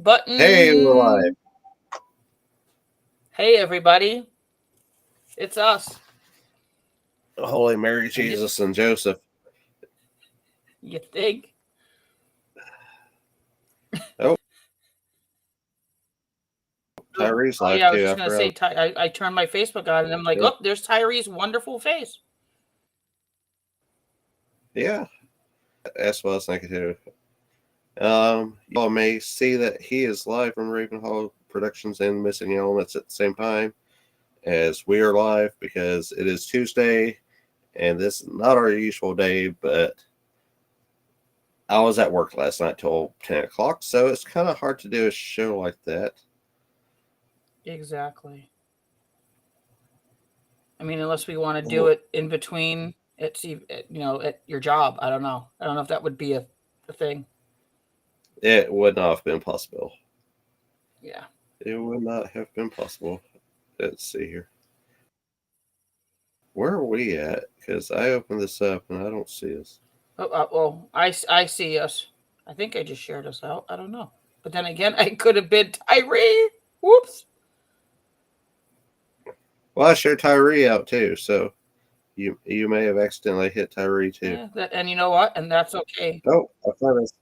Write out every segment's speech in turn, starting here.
Hey, we're live. Button. Hey, everybody. It's us. Holy Mary, And you, Jesus, and Joseph. you think? Oh, Tyree's Oh, live yeah, I was too. just I going to forgot. say, I turned my Facebook on and I'm like, Yeah, oh, there's Tyree's wonderful face. yeah, that's what I was thinking too. Y'all may see that he is live from Ravenhall Productions and Missing Elements at the same time as we are live because it is Tuesday and this is not our usual day, but I was at work last night till 10 o'clock, so it's kind of hard to do a show like that. Exactly. I mean, unless we want to do Oh, it in between, at your job. I don't know. I don't know if that would be a thing. it would not have been possible. Yeah. It would not have been possible. Let's see here. Where are we at? Because I opened this up and I don't see us. Well, I see us. I think I just shared us out. I don't know. But then again, I could have been Tyree. Whoops. Well, I shared Tyree out too, so you may have accidentally hit Tyree too. Yeah, and you know what? And that's okay. Oh, I found us.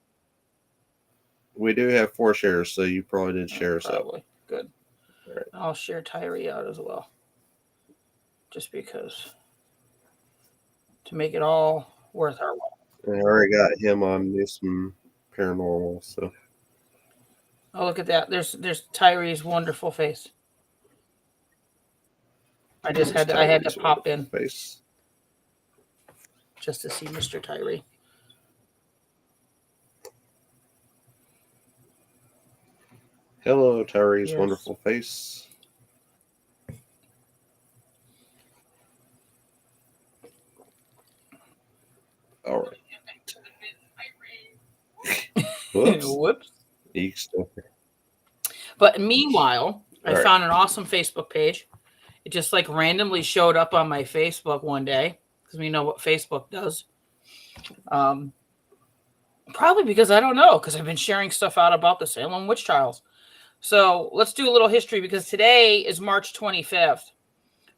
We do have 4 shares, so you probably did share us out. Probably. Good. All right. I'll share Tyree out as well. Just because. To make it all worth our while. And I already got him on this paranormal, so. Oh, look at that. There's Tyree's wonderful face. I had to Tyree's pop wonderful in face. just to see Mr. Tyree. Hello, Tyree's Yes. wonderful face. All right. Whoops. Whoops. Eeks. But meanwhile, I All right. found an awesome Facebook page. It just like randomly showed up on my Facebook one day because we know what Facebook does. Probably because I don't know, because I've been sharing stuff out about the Salem witch trials. So let's do a little history because today is March 25th.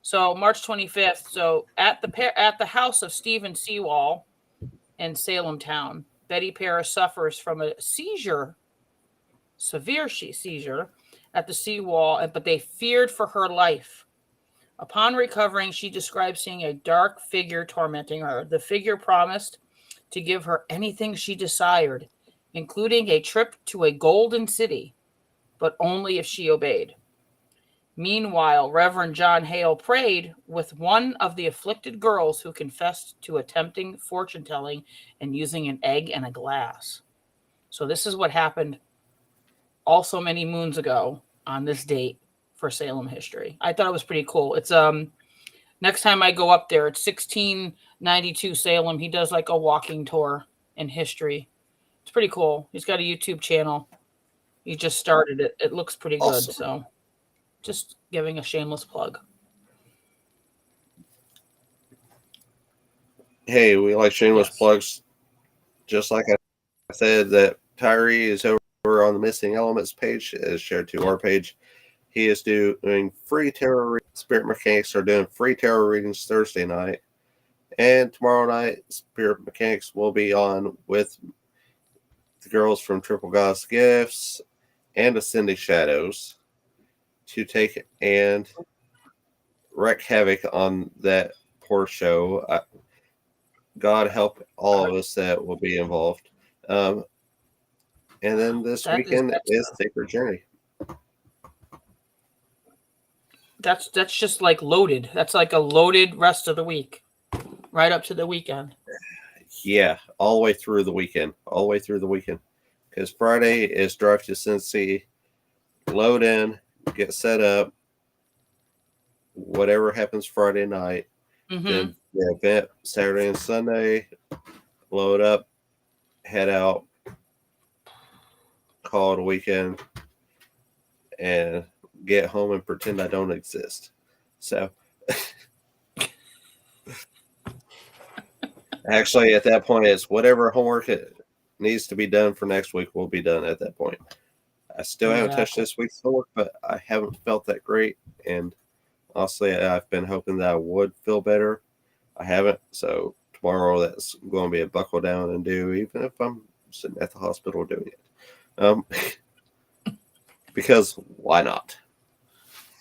So March 25th. So at the house of Stephen Seawall in Salem town, Betty Paris suffers from a severe seizure at the seawall, but they feared for her life. Upon recovering, she described seeing a dark figure tormenting her. The figure promised to give her anything she desired, including a trip to a golden city, but only if she obeyed. Meanwhile, Reverend John Hale prayed with one of the afflicted girls who confessed to attempting fortune telling and using an egg and a glass. So this is what happened also many moons ago on this date for Salem history. I thought it was pretty cool. It's next time I go up there, it's 1692 Salem. He does like a walking tour in history. It's pretty cool. He's got a YouTube channel. He just started it. It looks pretty good. Awesome. So just giving a shameless plug. Hey, we like shameless Yes. plugs. Just like I said, that Tyree is over on the Missing Elements page, as shared to our page. He is doing free tarot readings. Spirit Mechanics are doing free tarot readings Thursday night. And tomorrow night, Spirit Mechanics will be on with the girls from Triple God's Gifts and Ascending Shadows to take and wreak havoc on that poor show. God help all of us that will be involved. And then this weekend is Sacred Journey. That's just like loaded. That's like a loaded rest of the week, right up to the weekend. Yeah, all the way through the weekend. All the way through the weekend. Because Friday is drive to Cincy, load in, get set up, whatever happens Friday night. Mm-hmm. Then the event Saturday and Sunday, load up, head out, call it a weekend, and get home and pretend I don't exist. So, actually, at that point, it's whatever homework it needs to be done for next week will be done at that point. I still haven't touched Exactly. this week's homework, but I haven't felt that great. And honestly, I've been hoping that I would feel better. I haven't. So tomorrow, that's going to be a buckle down and do, even if I'm sitting at the hospital doing it. Um, because why not?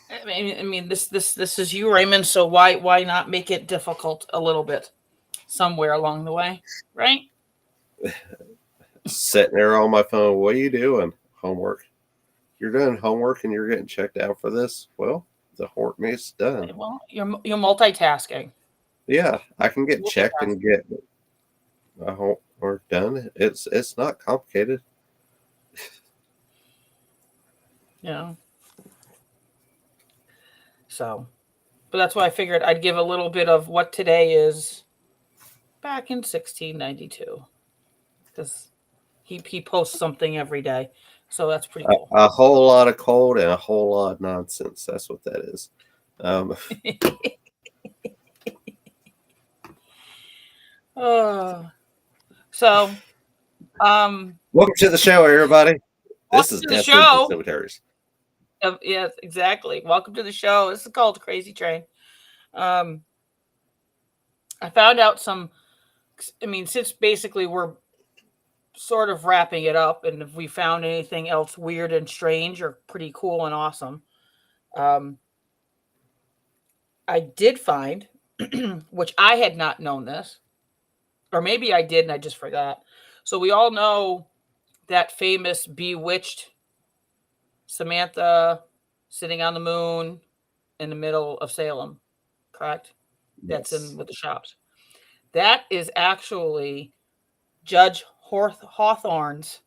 I mean, this is you, Raymond. So why not make it difficult a little bit somewhere along the way, right? Sitting there on my phone, what are you doing? Homework. You're doing homework and you're getting checked out for this? Well, the homework meet's done. Well, you're multitasking. Yeah, I can get checked Multitasking. and get my homework done. It's not complicated. You know. So, but that's why I figured I'd give a little bit of what today is back in 1692, because he posts something every day, so that's pretty cool. A whole lot of cold and a whole lot of nonsense. That's what that is. Um, Oh, so Welcome to the show, everybody. This welcome is to the Death Books and show. Cemeteries. Yes, exactly. Welcome to the show. This is called Crazy Train. Um, I found out some. I mean, since basically we're sort of wrapping it up, and if we found anything else weird and strange or pretty cool and awesome, um, I did find, which I had not known this, or maybe I did and I just forgot. So we all know that famous bewitched Samantha sitting on the moon in the middle of Salem, correct? That's in Yes. with the shops. That is actually Judge Hawthorne's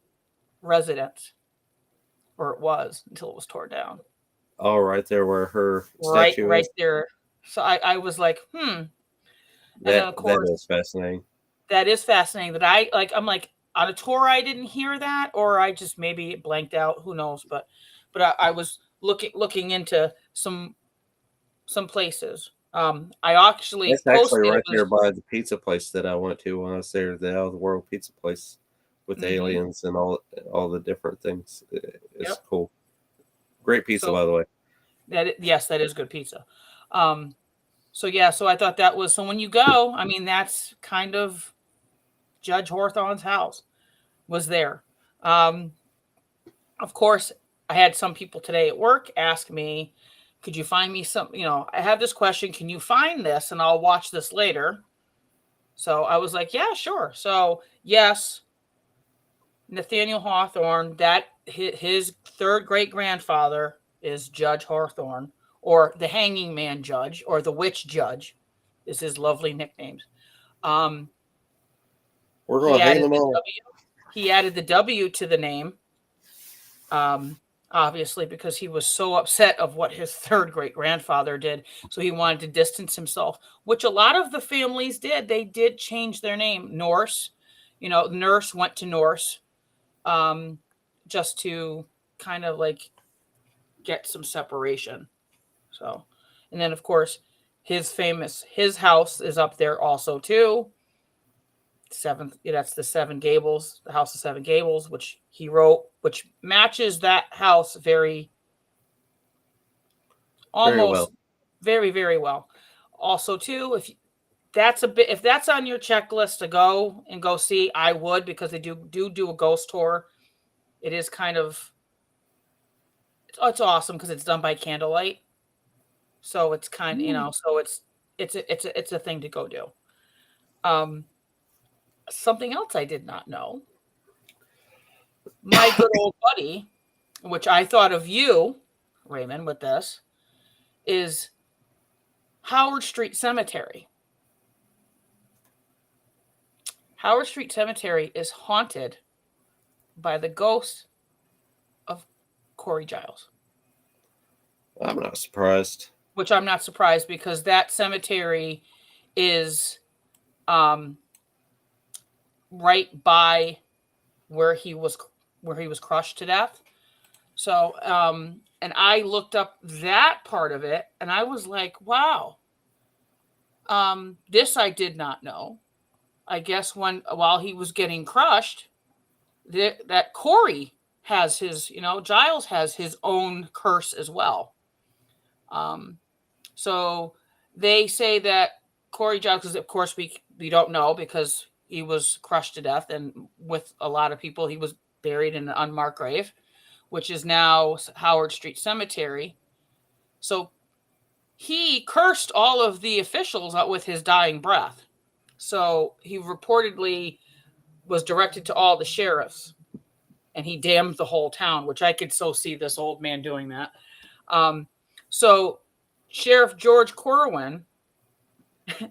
residence, or it was until it was torn down. All right there where her Right, statue right is. there. So I was like, and then of That course is fascinating. that is fascinating. That I'm like on a tour I didn't hear that, or I just maybe blanked out. Who knows? But I was looking into some places. I actually That's actually posted it right was. there by the pizza place that I went to when I was there, the Out of the World Pizza place with Mm-hmm, aliens and all the different things. It's yep. cool. Great pizza, So by the way. yes, that is good pizza. Um, so yeah, so I thought that was so when you go, I mean that's kind of Judge Hawthorne's house was there. Um, of course, I had some people today at work ask me, could you find me some, I have this question, can you find this? And I'll watch this later. So I was like, yeah, sure. So yes, Nathaniel Hawthorne, that his third great grandfather is Judge Hawthorne, or the Hanging Man Judge, or the Witch Judge, is his lovely nicknames. Um, We're he going to hang added them the all. W. He added the W to the name, um, obviously because he was so upset of what his third great grandfather did, so he wanted to distance himself. Which a lot of the families did. They did change their name. Norse, Nurse went to Norse, um, just to kind of like get some separation. So, and then of course, his house is up there also too. Seventh, that's the Seven Gables, the House of Seven Gables, which he wrote, which matches that house Very well. almost very, very well. Also, too, if that's on your checklist to go see, I would, because they do a ghost tour. It is kind of it's awesome because it's done by candlelight. So it's kind of, so it's a thing to go do. Um, Something else I did not know. My good old buddy, which I thought of you, Raymond, with this, is Howard Street Cemetery. Howard Street Cemetery is haunted by the ghost of Corey Giles, I'm not surprised. which I'm not surprised because that cemetery is um, right by where he was crushed to death. So, and I looked up that part of it, and I was like, wow, this I did not know. I guess while he was getting crushed, that Corey has his, Giles has his own curse as well. So they say that Corey Giles, because of course we don't know, because he was crushed to death, and with a lot of people, he was buried in an unmarked grave, which is now Howard Street Cemetery. So he cursed all of the officials out with his dying breath. So he reportedly was directed to all the sheriffs, and he damned the whole town, which I could so see this old man doing that. So Sheriff George Corwin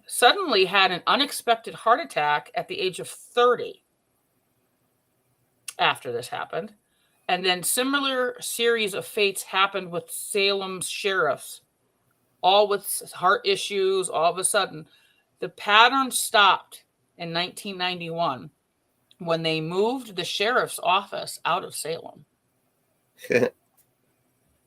suddenly had an unexpected heart attack at the age of 30 after this happened. And then similar series of fates happened with Salem's sheriffs, all with heart issues. All of a sudden, the pattern stopped in 1991 when they moved the sheriff's office out of Salem.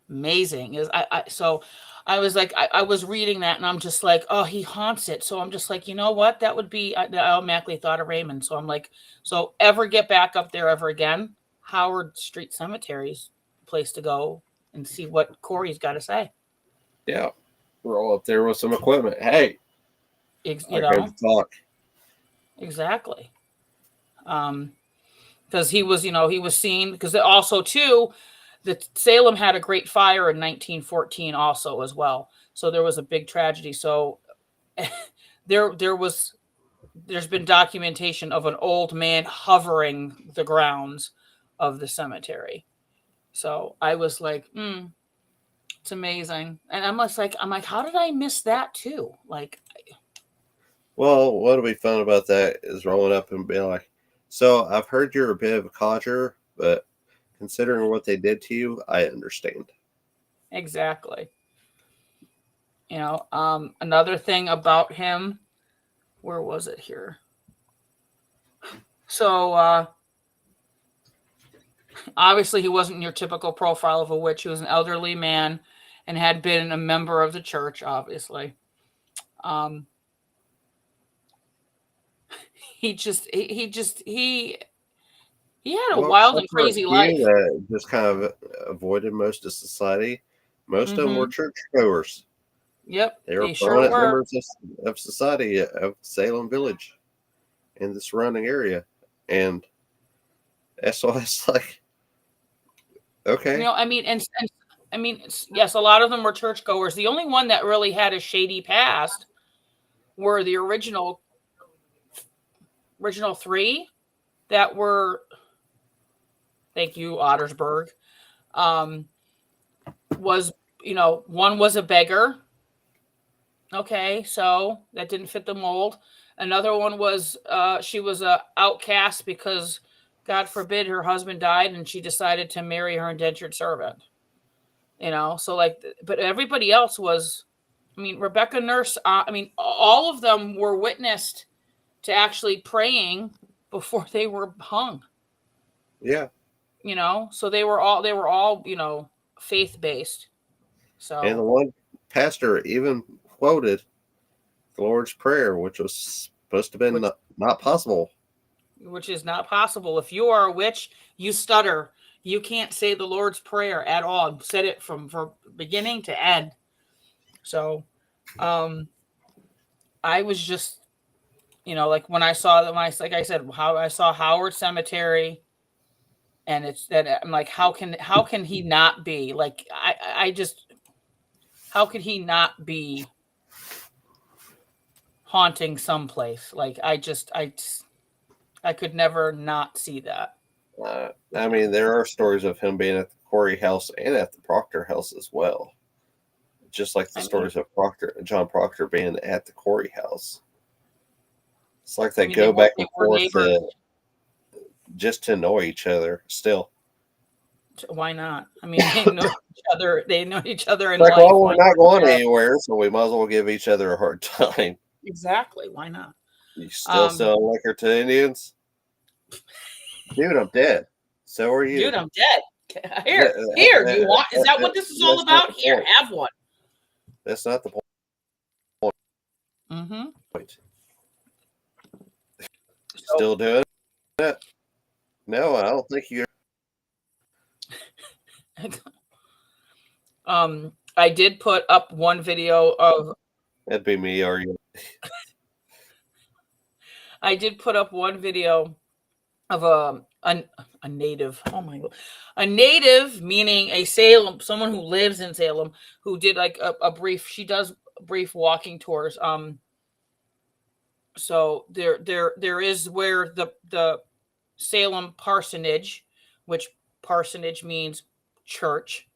Amazing. So I was like, I was reading that, and I'm just like, oh, he haunts it. So I'm just like, you know what? That would be, I automatically thought of Raymond. So I'm like, so ever get back up there ever again, Howard Street Cemetery's place to go and see what Corey's got to say. Yeah. Roll up there with some equipment. Hey, I came to talk. Exactly. Because he was seen, because also too, the Salem had a great fire in 1914 also as well. So there was a big tragedy. So there's been documentation of an old man hovering the grounds of the cemetery. So I was like, it's amazing. And I'm like, how did I miss that too? Like, well, what'll be fun about that is rolling up and being like, so I've heard you're a bit of a codger, but considering what they did to you, I understand. exactly. Another thing about him, where was it here? So obviously he wasn't your typical profile of a witch. He was an elderly man and had been a member of the church, obviously. He had a Well, wild except and for a crazy few life. that just kind of avoided most of society, most of them were churchgoers. Yep, They were they sure prominent were. members of society of Salem Village and the surrounding area. And that's why it's like, okay. Yes, a lot of them were churchgoers. The only one that really had a shady past were the original three that were. Thank you, Ottersburg. Was one was a beggar. Okay, so that didn't fit the mold. Another one was she was a outcast because, God forbid, her husband died and she decided to marry her indentured servant. So but everybody else was, Rebecca Nurse, all of them were witnessed to actually praying before they were hung. Yeah. So they were all faith based. So, And the one pastor even quoted the Lord's Prayer, which was supposed to have been not possible. Which is not possible. If you are a witch, you stutter. You can't say the Lord's Prayer at all. Said it from beginning to end. So, I was just, like when I saw them, like I said, how I saw Howard Cemetery, and it's that I'm like, how can he not be like, I just, how could he not be haunting someplace? Like, I could never not see that. There are stories of him being at the Corey house and at the Proctor house as well. Just like the stories of John Proctor being at the Corey house. It's like they go back and forth just to annoy each other still. Why not? They know each other. They know each other in Like, life. well, we're not going anywhere, so we might as well give each other a hard time. Exactly. Why not? You still sell liquor to Indians? Dude, I'm dead. So are you. Dude, I'm dead. Here. You want? Is that what this is all about? Here, have one. That's not the point. Mm-hmm. Still doing it? No, I don't think you. I did put up one video of. That'd be me or you. I did put up one video of a native. Oh my god, a native meaning a Salem, someone who lives in Salem, who did like a brief. She does brief walking tours. So there is where the Salem parsonage, which parsonage means church.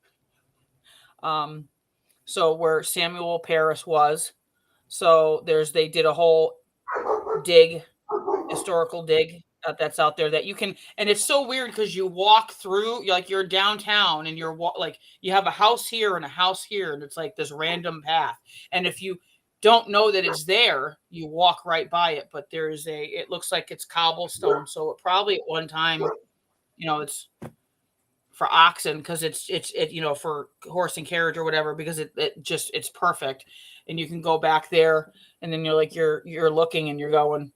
So where Samuel Paris was. So they did a whole dig, historical dig that's out there that you can, and it's so weird because you walk through, you're downtown and like you have a house here and a house here, and it's like this random path. And if you don't know that it's there, you walk right by it. But it looks like it's cobblestone. So it probably at one time, it's for oxen because it's for horse and carriage or whatever, because it's perfect. And you can go back there, and then you're looking and you're going,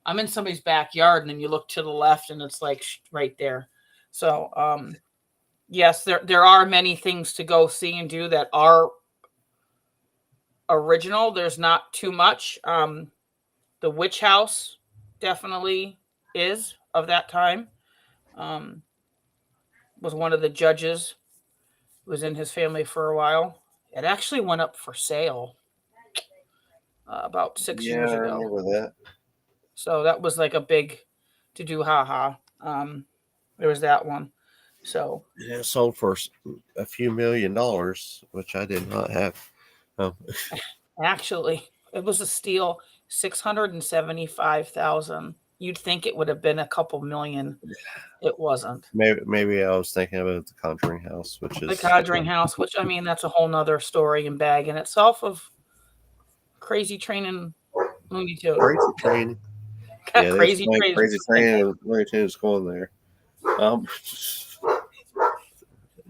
I'm in somebody's backyard, and then you look to the left and it's like right there. So yes, there are many things to go see and do that are original. There's not too much. The witch house definitely is of that time. Was one of the judges, was in his family for a while. It actually went up for sale about 6 years I ago. remember that. So that was like a big to do, haha. There was that one. So it sold for a few $1,000,000, which I did not have. Actually, it was a steal, 675,000. You'd think it would have been a couple million. It wasn't. Maybe I was thinking about the Conjuring House, which is The Conjuring House, which that's a whole nother story and bag in itself of Crazy Train and Looney Tunes. Crazy Train. Yeah, Crazy Train. Crazy Train and Looney Tunes going there.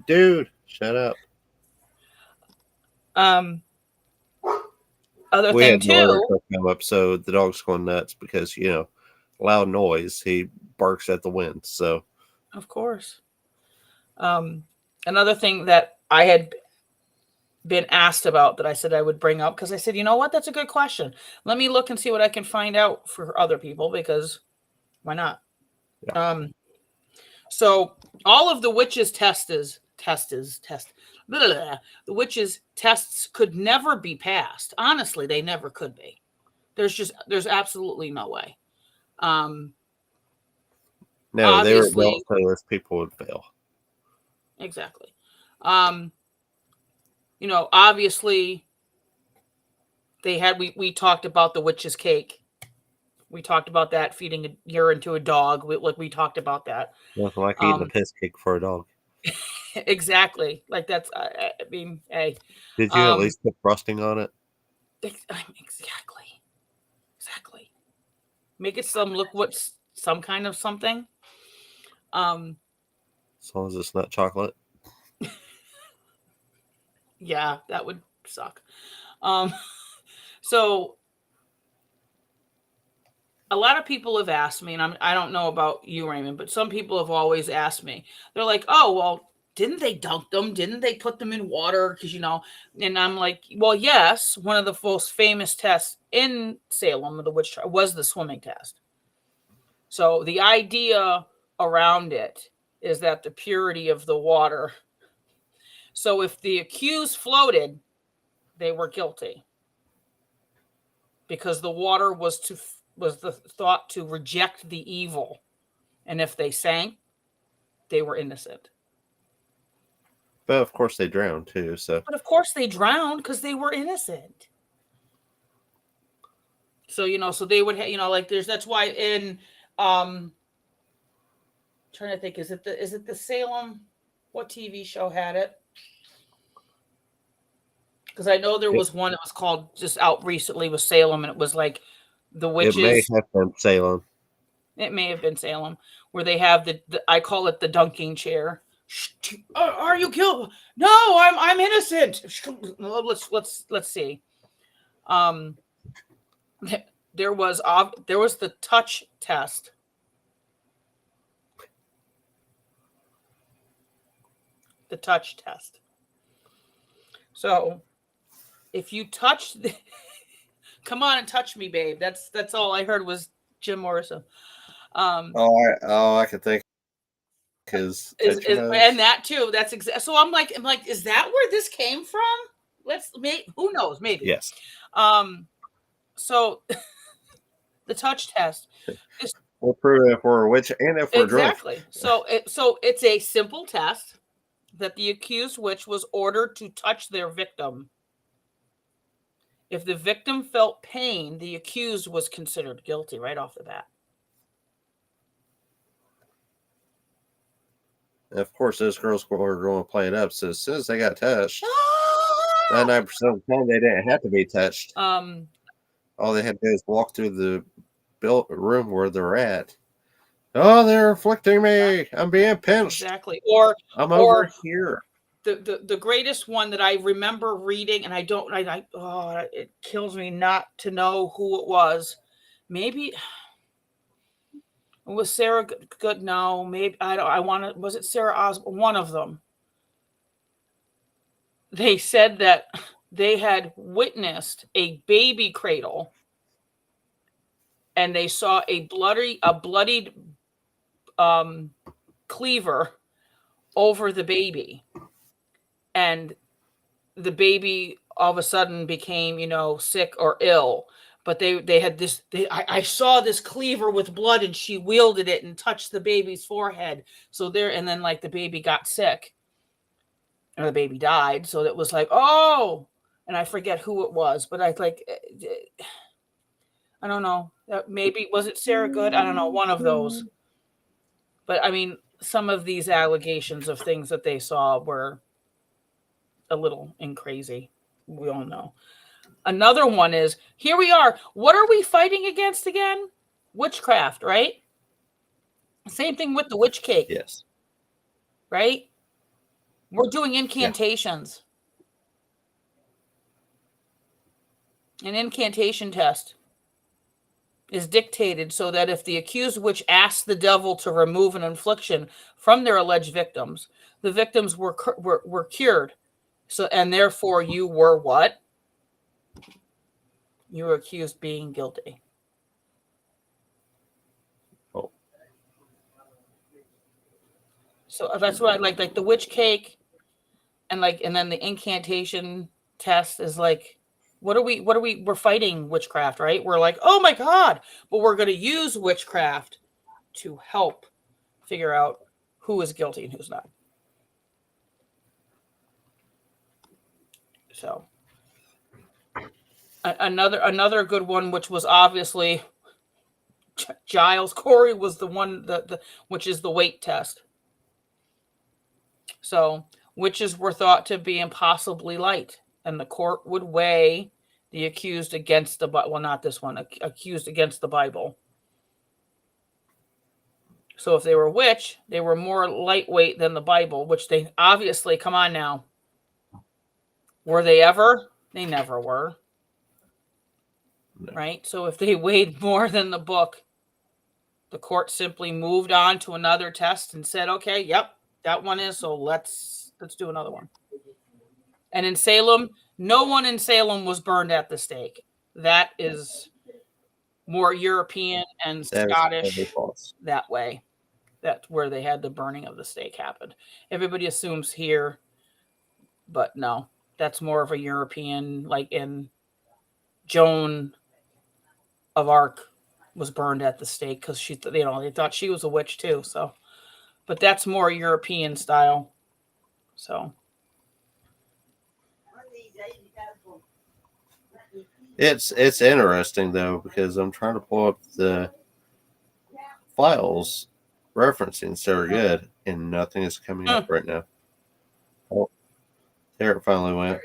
Dude, shut up. Other We thing had Northern too. come up, so the dog's going nuts because loud noise. He barks at the wind. So Of course. Another thing that I had been asked about that I said I would bring up, because I said, you know what, that's a good question. Let me look and see what I can find out for other people, because why not? Yeah. So all of the witches' the witches' tests could never be passed. Honestly, they never could be. There's absolutely no way. No, they were Obviously, built so those people would fail. exactly. Obviously we talked about the witch's cake. We talked about that, feeding urine to a dog. We talked about that. Nothing like eating a piss cake for a dog. Exactly. Like that's, I mean, hey. Did you at least put frosting on it? Exactly. Make it some kind of something. As long as it's not chocolate. Yeah, that would suck. So a lot of people have asked me, and I don't know about you, Raymond, but some people have always asked me. They're like, "Oh, well, didn't they dunk them? Didn't they put them in water? Because And I'm like, well, yes. One of the most famous tests in Salem of the witch trial was the swimming test. So the idea around it is that the purity of the water. So if the accused floated, they were guilty, because the water was the thought to reject the evil, and if they sank, they were innocent. But of course they drowned too. But of course they drowned because they were innocent. So so they would like that's why in trying to think, is it the Salem, what TV show had it? Because I know there was one that was called, just out recently, with Salem, and it was like the witches. It may have been Salem. It may have been Salem, where they have I call it the dunking chair. Are you killed? No, I'm innocent. Let's see. There was the touch test. the touch test. So if you touch come on and touch me, babe. That's all I heard was Jim Morrison. I could think his touch your nose. And that too. That's so I'm like, is that where this came from? Who knows? Maybe. Yes. So the touch test. We'll prove if we're a witch and if we're Exactly. drunk. So it's a simple test that the accused witch was ordered to touch their victim. If the victim felt pain, the accused was considered guilty right off the bat. And of course, those girls were going to play it up. So as soon as they got touched, 99% of the time they didn't have to be touched. All they had to do is walk through the room where they're at. Oh, they're afflicting me. I'm being pinched. Exactly. Or I'm over here. The greatest one that I remember reading, and it kills me not to know who it was. Maybe it was Sarah Good. No, maybe was it Sarah Osborne? One of them. They said that they had witnessed a baby cradle and they saw a bloodied cleaver over the baby. And the baby all of a sudden became, sick or ill. But they had this. I saw this cleaver with blood, and she wielded it and touched the baby's forehead. So and then the baby got sick, or the baby died. So it was like, oh, and I forget who it was, but I don't know. Maybe was it Sarah Good? I don't know. One of those. But I mean, some of these allegations of things that they saw were a little crazy. We all know. Another one is, here we are. What are we fighting against again? Witchcraft, right? Same thing with the witch cake. Yes. Right? We're doing incantations. Yeah. An incantation test is dictated so that if the accused witch asks the devil to remove an affliction from their alleged victims, the victims were cured. So, and therefore you were what? You were accused being guilty. Oh. So that's what I like the witch cake and then the incantation test is we're fighting witchcraft, right? We're like, oh my God, but we're going to use witchcraft to help figure out who is guilty and who's not. So another good one, which was obviously Giles Corey, was the one which is the weight test. So witches were thought to be impossibly light, and the court would weigh the accused against not this one, accused against the Bible. So if they were a witch, they were more lightweight than the Bible, which they obviously, come on now. Were they ever? They never were. No. Right? So if they weighed more than the book, the court simply moved on to another test and said, okay, yep, that one is, so let's do another one. And in Salem, no one in Salem was burned at the stake. That is more European and Scottish that way. That's where they had the burning of the stake happened. Everybody assumes here, but no, that's more of a European, like in Joan of Arc was burned at the stake because they thought she was a witch too. So, but that's more European style. So. It's interesting though, because I'm trying to pull up the files referencing Sarah Good, and nothing is coming up right now. Oh, there it finally went.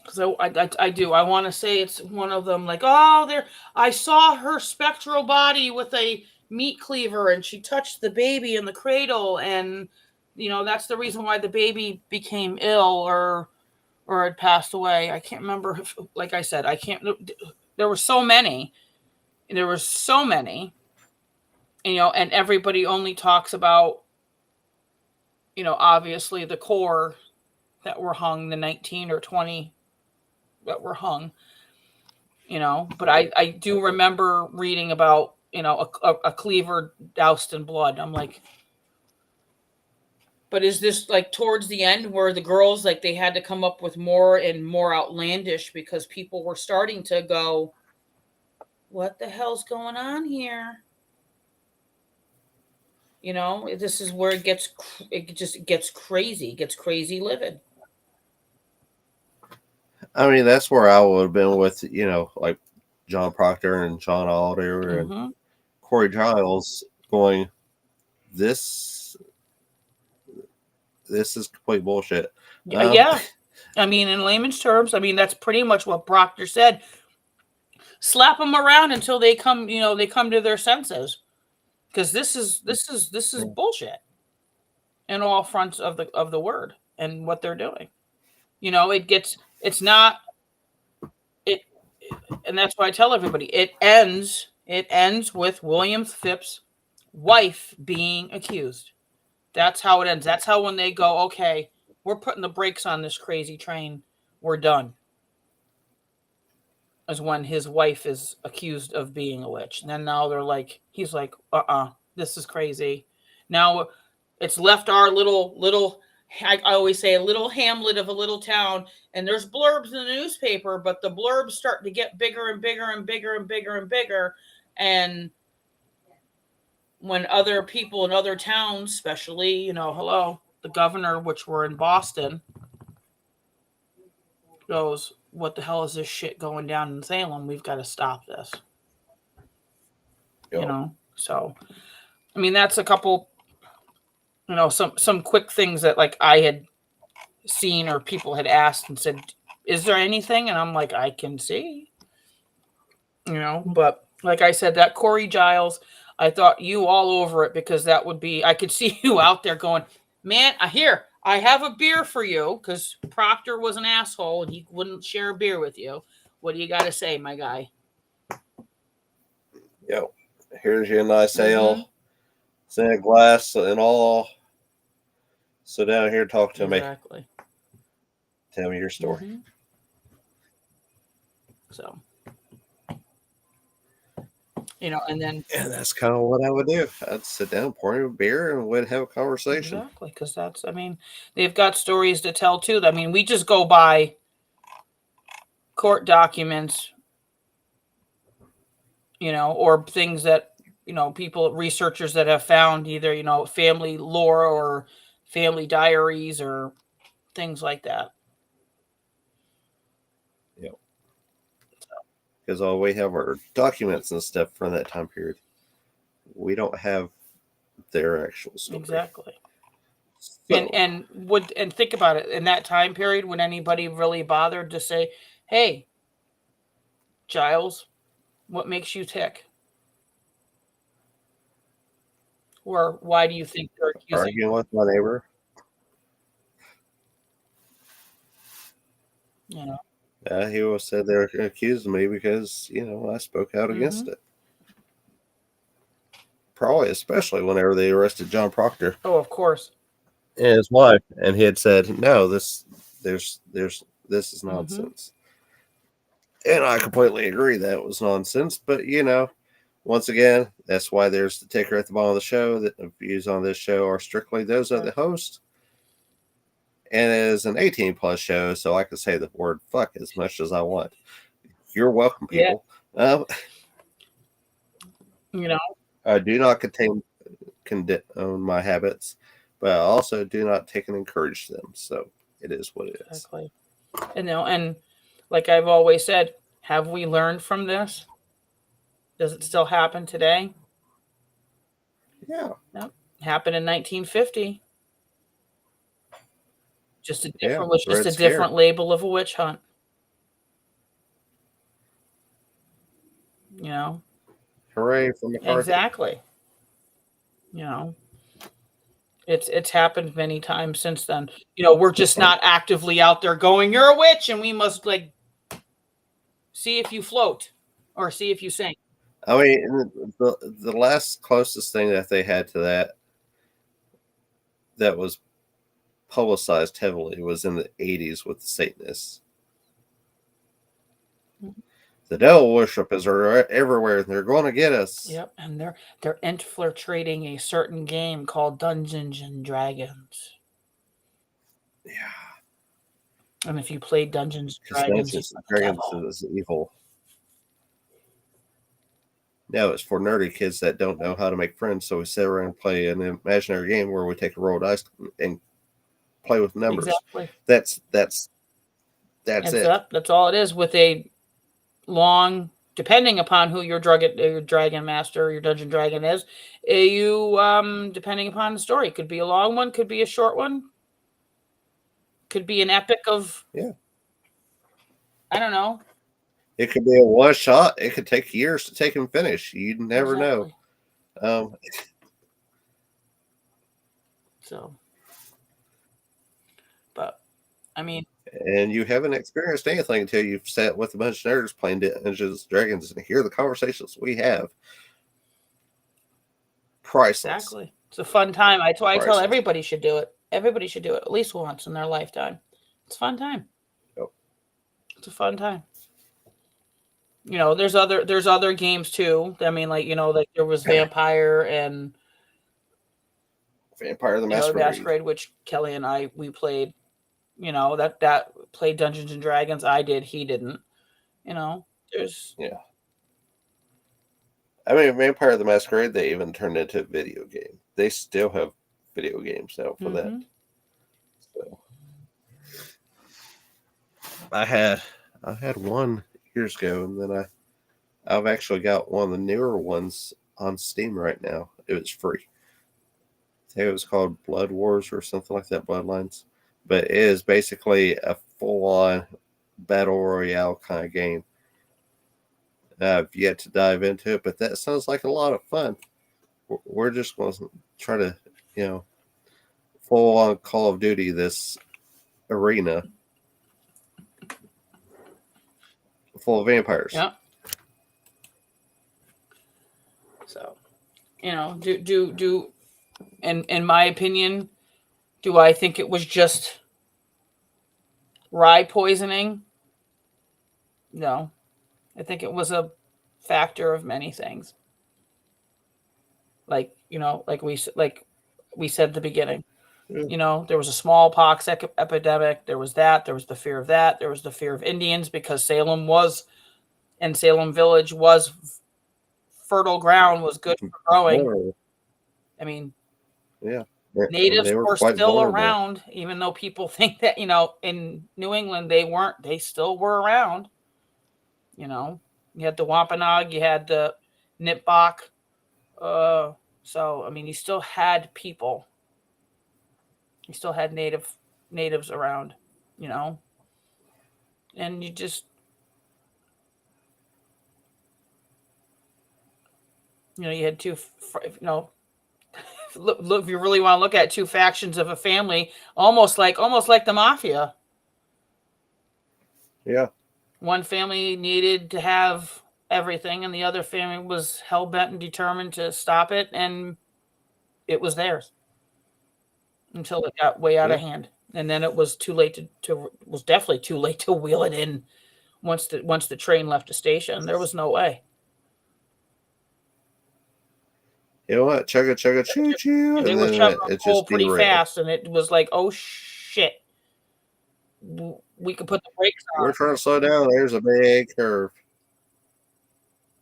So I do. I want to say it's one of them. Like, oh, there! I saw her spectral body with a meat cleaver, and she touched the baby in the cradle, and that's the reason why the baby became ill or had passed away. I can't remember. Like I said, I can't. There were so many. And everybody only talks about obviously the core that were hung, the 19 or 20 that were hung, but I do remember reading about, a cleaver doused in blood. I'm like, but is this like towards the end where the girls, like, they had to come up with more and more outlandish because people were starting to go, what the hell's going on here? This is where it just gets crazy, gets crazy livid. I mean, that's where I would have been with, like John Proctor and John Alder and Mm-hmm. Corey Giles going, this this is complete bullshit. Yeah. I mean, in layman's terms, I mean, that's pretty much what Proctor said. Slap them around until they come, they come to their senses, because this is bullshit in all fronts of the word and what they're doing. It's not it, and that's why I tell everybody it ends with William Phipp's wife being accused. That's how it ends. That's how, when they go, okay, we're putting the brakes on this crazy train, we're done. Is when his wife is accused of being a witch. And then now he's like, this is crazy. Now it's left our little, I always say, a little hamlet of a little town, and there's blurbs in the newspaper, but the blurbs start to get bigger and bigger and bigger and bigger and bigger. And when other people in other towns, especially, the governor, which were in Boston, goes, what the hell is this shit going down in Salem? We've got to stop this. So, I mean, that's a couple, some quick things that, like, I had seen or people had asked and said, is there anything? And I'm like, I can see, but like I said, that Corey Giles, I thought you all over it, because that would be, I could see you out there going, man, I have a beer for you, because Proctor was an asshole and he wouldn't share a beer with you. What do you got to say, my guy? Yep. Here's your nice ale, in a glass and all. Sit down here, talk to me. Exactly. Tell me your story. Mm-hmm. So, and then, and that's kind of what I would do. I'd sit down, pour him a beer, and we'd have a conversation. Exactly, because they've got stories to tell too. I mean, we just go by court documents, or things that, people, researchers that have found, either, family lore or family diaries or things like that. Yep. Because all we have are documents and stuff from that time period. We don't have their actual story. Exactly. So. And think about it, in that time period, when anybody really bothered to say, hey, Giles, what makes you tick? Or why do you think they're accusing? Arguing with my neighbor. He was said they're accusing me because, I spoke out against it. Probably especially whenever they arrested John Proctor. Oh, of course. And his wife. And he had said, no, this is nonsense. And I completely agree that it was nonsense. But, once again, that's why there's the ticker at the bottom of the show, that the views on this show are strictly those of the host. And it is an 18+ show, so I can say the word fuck as much as I want. You're welcome, people. Yeah. I do not condone my habits, but I also do not take and encourage them. So it is what it is. Exactly. And like I've always said, have we learned from this? Does it still happen today? Yeah. No. Happened in 1950. Just a different label of a witch hunt. Hooray for McCarthy. Exactly. It's happened many times since then. We're just not actively out there going, you're a witch, and we must, like, see if you float or see if you sink. I mean, the last closest thing that they had to that was publicized heavily was in the 80s with the Satanists. The devil worshippers are everywhere, and they're going to get us. Yep, and they're infiltrating a certain game called Dungeons and Dragons. Yeah. And if you play Dungeons and Because Dragons, Dungeons you're and the Dragons devil. is evil. Now it's for nerdy kids that don't know how to make friends, so we sit around and play an imaginary game where we take a roll of dice and play with numbers. Exactly. That's it. That's all it is, with a long, depending upon who your dragon master or your dungeon dragon is, depending upon the story, it could be a long one, could be a short one, could be an epic of, I don't know. It could be a one shot. It could take years to take and finish. You never know. So, but I mean, and you haven't experienced anything until you've sat with a bunch of nerds playing Dungeons and Dragons and hear the conversations we have. Priceless. Exactly. It's a fun time. I tell everybody should do it. Everybody should do it at least once in their lifetime. It's a fun time. Yep. It's a fun time. You know, there's other games too. I mean, like, you know, like there was Vampire and Vampire the Masquerade, which Kelly and we played. You know, that played Dungeons and Dragons. I did. He didn't. You know, there's I mean, Vampire the Masquerade, they even turned into a video game. They still have video games out for that. So I had one years ago, and then I've actually got one of the newer ones on Steam right now. It was free. I think it was called Blood Wars or something like that, Bloodlines. But it is basically a full-on battle royale kind of game. I've yet to dive into it, but that sounds like a lot of fun. We're just going to try to, you know, full-on Call of Duty this arena full of vampires. Yeah. So, you know, do in my opinion, do I think it was just rye poisoning? No. I think it was a factor of many things. Like, you know, like we said at the beginning. You know, there was a smallpox epidemic. There was that. There was the fear of that. There was the fear of Indians, because Salem Village was fertile ground, was good for growing. I mean, natives were still vulnerable around, even though people think that, you know, in New England they weren't. They still were around. You know, you had the Wampanoag, you had the Nipbok. So I mean, you still had people. You still had natives around, you know, and you just, you know, you had two, you know, look, if you really want to look at two factions of a family, almost like the mafia. Yeah. One family needed to have everything, and the other family was hell bent and determined to stop it, and it was theirs until it got way out of hand. And then it was too late was definitely too late to wheel it in. Once the train left the station, there was no way. You know what? Chugga chugga choo choo. And they were shoving the coal pretty fast, and it was like, oh shit, we could put the brakes on. We're trying to slow down. There's a big curve.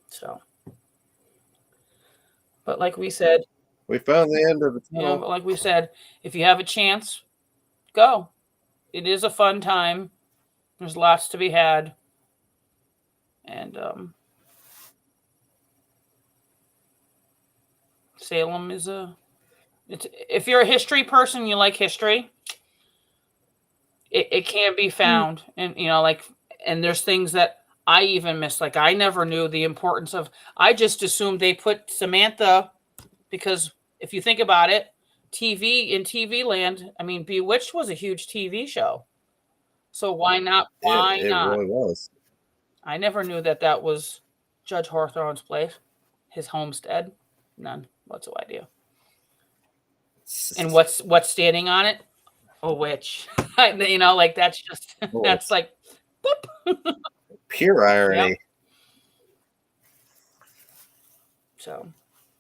So, but like we said, we found the end of the tunnel. You know, but like we said, if you have a chance, go. It is a fun time. There's lots to be had. And Salem is if you're a history person, you like history, it can be found. And, you know, like, and there's things that I even missed. Like, I never knew the importance of, I just assumed they put Samantha, because if you think about it, TV land, I mean, Bewitched was a huge TV show. So why not? It really was. I never knew that was Judge Hawthorne's place, his homestead. None. What's the idea? And what's standing on it? a witch. Like that's just Oh, that's like, boop. pure Yep. irony. So,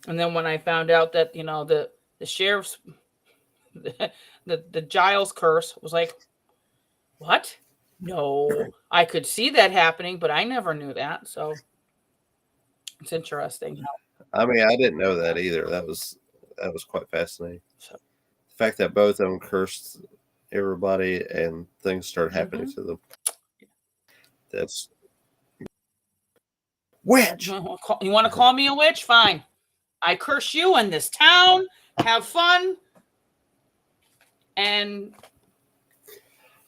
and then when I found out that the sheriff's the Giles curse was like, what? No, I could see that happening, but I never knew that. So it's interesting. I mean, I didn't know that either. That was quite fascinating. So, The fact that both of them cursed everybody and things started happening mm-hmm. to them. That's witch. You want to call me a witch? Fine. I curse you in this town. Have fun and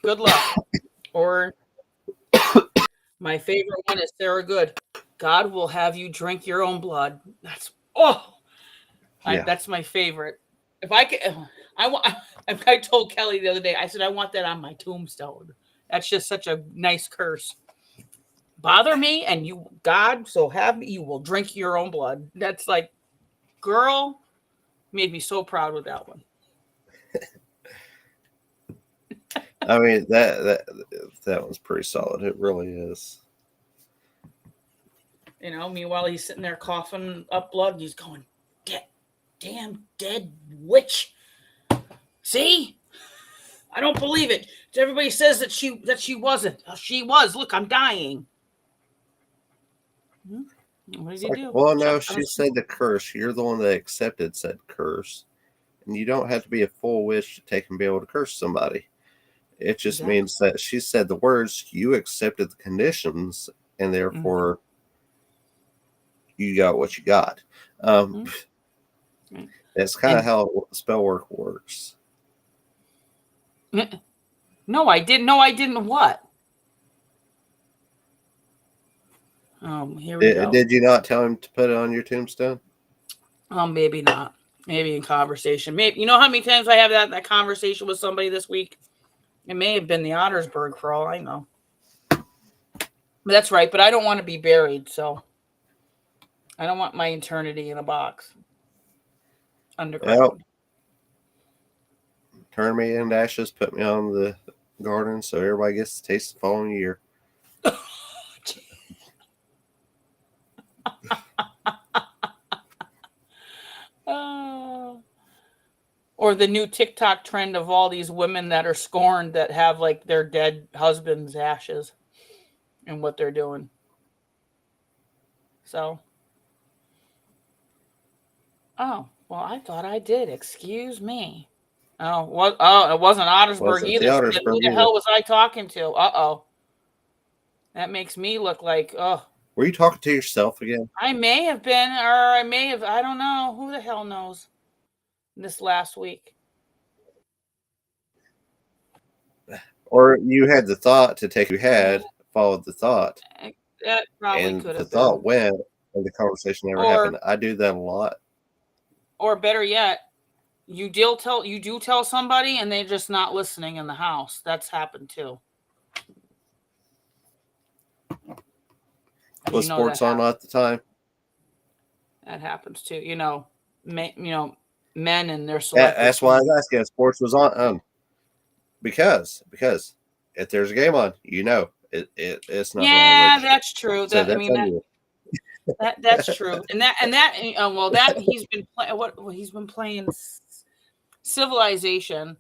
good luck. Or my favorite one is Sarah Good. God will have you drink your own blood. Yeah. That's my favorite. If I could, I told Kelly the other day. I said I want that on my tombstone. That's just such a nice curse. Bother me, and you, God, so have me. You will drink your own blood. That's like, girl, made me so proud with that one. I mean that one's pretty solid. It really is. Meanwhile he's sitting there coughing up blood. And he's going, damn dead witch. See, I don't believe it. Everybody says that she wasn't. She was. Look, I'm dying. What did you do? Well, no, she said the curse. You're the one that accepted said curse, and you don't have to be a full witch to take and be able to curse somebody. It just means that she said the words, you accepted the conditions, and therefore you got what you got. That's kind of how spell work works. No, I didn't. No, I didn't. What? Here we go. Did you not tell him to put it on your tombstone? Maybe not. Maybe in conversation. Maybe how many times I have that conversation with somebody this week? It may have been the Ottersburg for all I know. But that's right, but I don't want to be buried, so I don't want my eternity in a box underground. Well, turn me into ashes, put me on the garden, so everybody gets to taste the following year. Or the new TikTok trend of all these women that are scorned that have like their dead husband's ashes and what they're doing. So, well, I thought I did. Excuse me. Oh, it wasn't Ottersburg either. Who the hell was I talking to? Uh-oh. That makes me look like, Were you talking to yourself again? I may have been, or I may have, I don't know. Who the hell knows? This last week. Or you had the thought to take, you had followed the thought. That probably and could have the thought went, and the conversation never happened. I do that a lot. Or better yet, you do tell somebody and they're just not listening in the house. That's happened too. Was sports on at the time? That happens too. Men and their selective. That's why I was asking if sports was on. Because if there's a game on, it's not. Yeah, that's true. So that's true. And that he's been playing. He's been playing Civilization.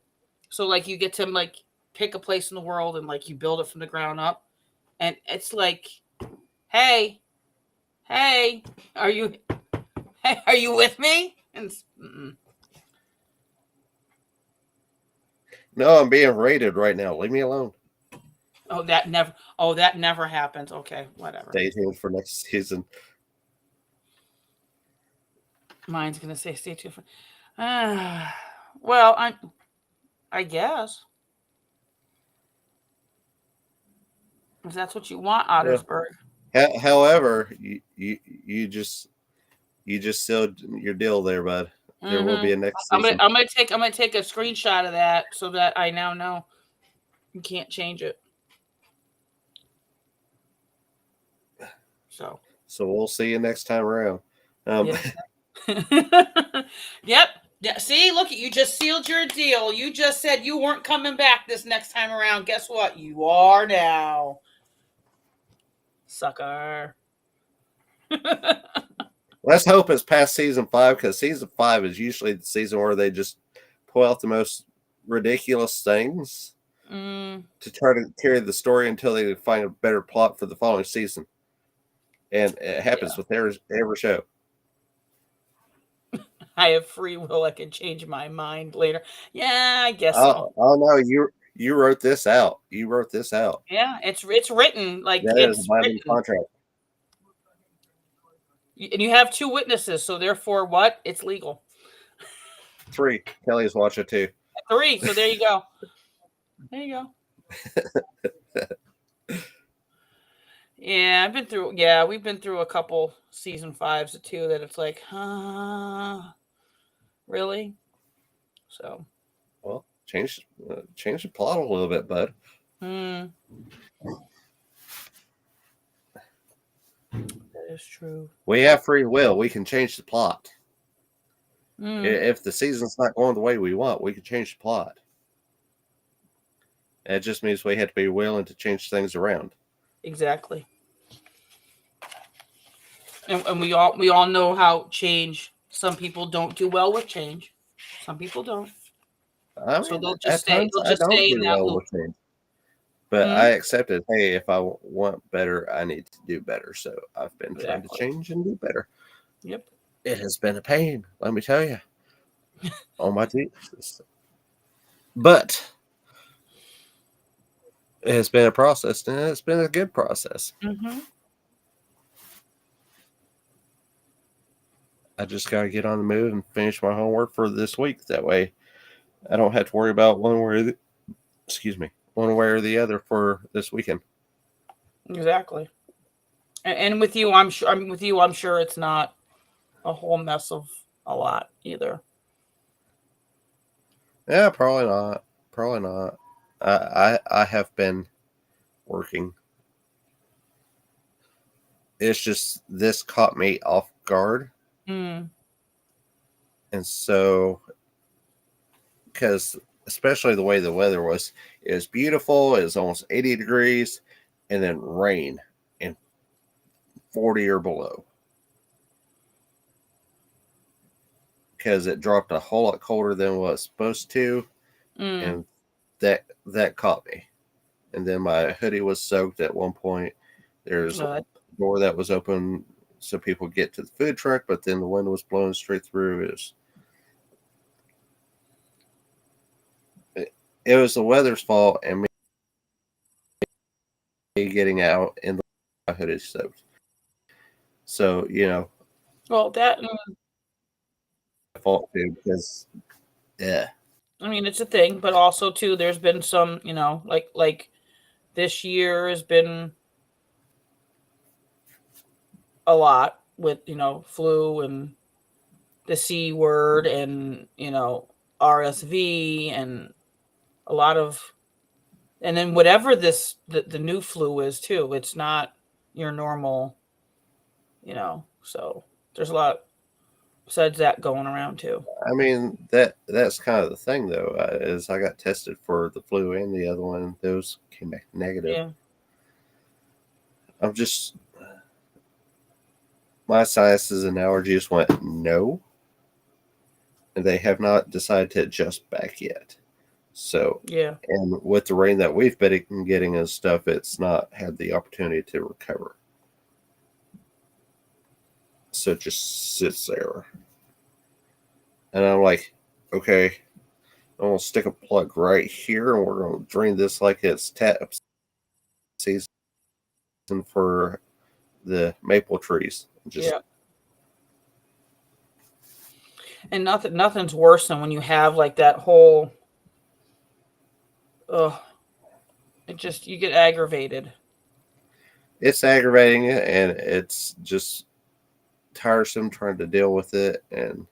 So like you get to like pick a place in the world and like you build it from the ground up, and it's like, hey, are you with me? And no, I'm being raided right now. Leave me alone. That never happens. Okay, whatever. Stay tuned for next season. Mine's gonna say stay tuned for. Well, I guess if that's what you want, Ottersburg. Yeah. However, you just sealed your deal there, bud. There will be a next season. I'm gonna take a screenshot of that so that I now know you can't change it. So we'll see you next time around. Yep. Yeah, see, look, you just sealed your deal. You just said you weren't coming back this next time around. Guess what? You are now. Sucker. Let's hope it's past season 5, because season 5 is usually the season where they just pull out the most ridiculous things to try to carry the story until they find a better plot for the following season. And it happens with every show. I have free will. I can change my mind later. Yeah, I guess so. Oh no, you wrote this out. You wrote this out. Yeah, it's written like That is a it's binding written. contract. And you have 2 witnesses, so therefore, what? It's legal. 3. Kelly's watching too. 3. So there you go. There you go. Yeah, I've been through. Yeah, we've been through a couple season 5s too. That it's like, really? So, well, change the plot a little bit, bud. that is true. We have free will. We can change the plot. If the season's not going the way we want, we can change the plot. It just means we have to be willing to change things around. Exactly. And we all know how change. Some people don't do well with change. Some people don't. I mean, So they'll at just stay. times They'll I just don't stay in do that well loop. with things, but I accepted. Hey, if I want better, I need to do better. So I've been trying to change and do better. Yep. It has been a pain, let me tell you, on my teeth. But it has been a process, and it's been a good process. I just got to get on the move and finish my homework for this week. That way, I don't have to worry about one way or the other for this weekend. Exactly. And with you, I'm sure it's not a whole mess of a lot either. Yeah, probably not. Probably not. I have been working. It's just this caught me off guard. And so, because especially the way the weather was, it was beautiful. It was almost 80 degrees, and then rain and 40 or below. Because it dropped a whole lot colder than what it's supposed to, and that caught me. And then my hoodie was soaked at one point. There's a door that was open so people get to the food truck, but then the wind was blowing straight through. It was the weather's fault, and me getting out and my hoodie soaked. So, well, that fault too, because I mean, it's a thing, but also too, there's been some, like this year has been a lot with flu and the C word and RSV and a lot of, and then whatever the new flu is too. It's not your normal, so there's a lot besides that going around too. I mean, that's kind of the thing though, is I got tested for the flu and the other one, and those came back negative. Yeah. I'm just, my sinuses and allergies went no, and they have not decided to adjust back yet. So, yeah, and with the rain that we've been getting and stuff, it's not had the opportunity to recover. So it just sits there. And I'm like, okay, I'm going to stick a plug right here, and we're going to drain this like it's tap season for the maple trees. yeah. And nothing's worse than when you have like that whole, you get aggravated. It's aggravating, and it's just tiresome trying to deal with it. And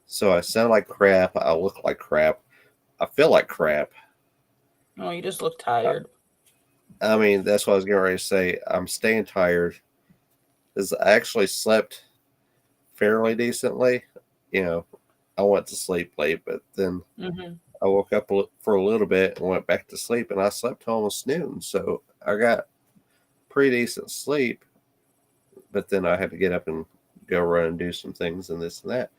so I sound like crap. I look like crap. I feel like crap. No, you just look tired. I mean, that's what I was getting ready to say. I'm staying tired because I actually slept fairly decently. I went to sleep late, but then Mm-hmm. I woke up for a little bit and went back to sleep, and I slept till almost noon. So I got pretty decent sleep, but then I had to get up and go run and do some things and this and that.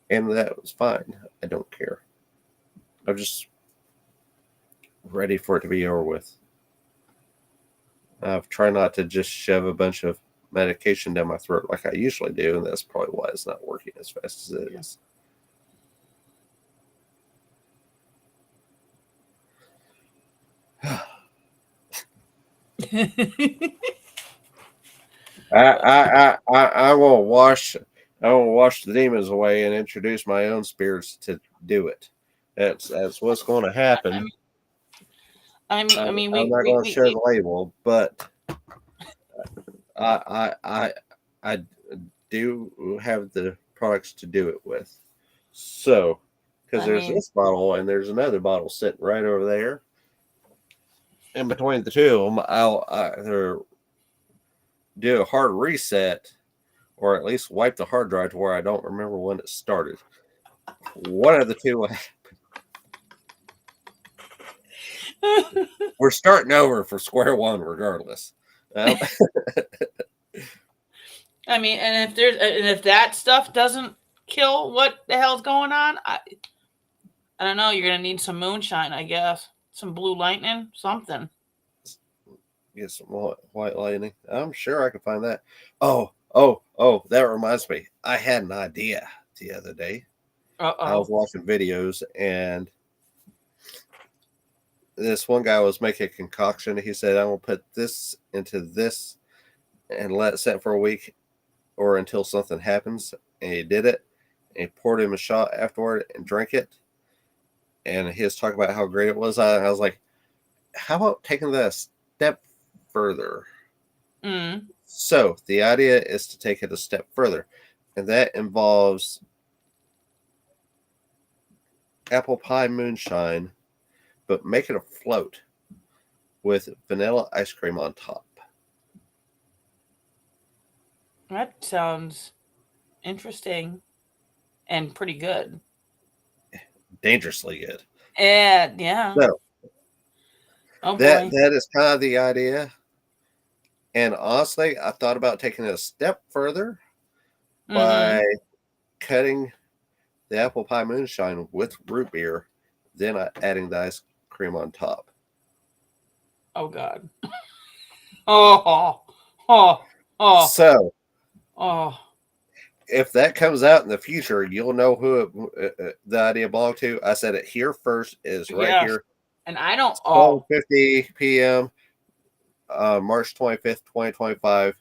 And that was fine. I don't care. I'm just ready for it to be over with. I've tried not to just shove a bunch of medication down my throat like I usually do, and that's probably why it's not working as fast as it is. I will wash the demons away and introduce my own spirits to do it. That's what's going to happen. I mean, I'm not going to share the label, but I I do have the products to do it with. So, because there's this bottle and there's another bottle sitting right over there. In between the two of them, I'll either do a hard reset or at least wipe the hard drive to where I don't remember when it started. One of the two. We're starting over for square one, regardless. I mean, and if that stuff doesn't kill what the hell's going on, I don't know. You're gonna need some moonshine, I guess. Some blue lightning, something. Get some white lightning. I'm sure I can find that. Oh, that reminds me. I had an idea the other day. I was watching videos and this one guy was making a concoction. He said, I'm going to put this into this and let it set for a week or until something happens. And he did it. And he poured him a shot afterward and drank it. And he was talking about how great it was. I was like, how about taking that a step further? So the idea is to take it a step further. And that involves apple pie moonshine, but make it a float with vanilla ice cream on top. That sounds interesting and pretty good. Dangerously good. Yeah. So, oh boy. That is kind of the idea. And honestly, I thought about taking it a step further by cutting the apple pie moonshine with root beer, then adding the ice cream on top. Oh God. Oh. So, oh. if that comes out in the future, you'll know who the idea belonged to. I said it here first. It is right here. And I don't. 12:50 p.m. March 25th, 2025.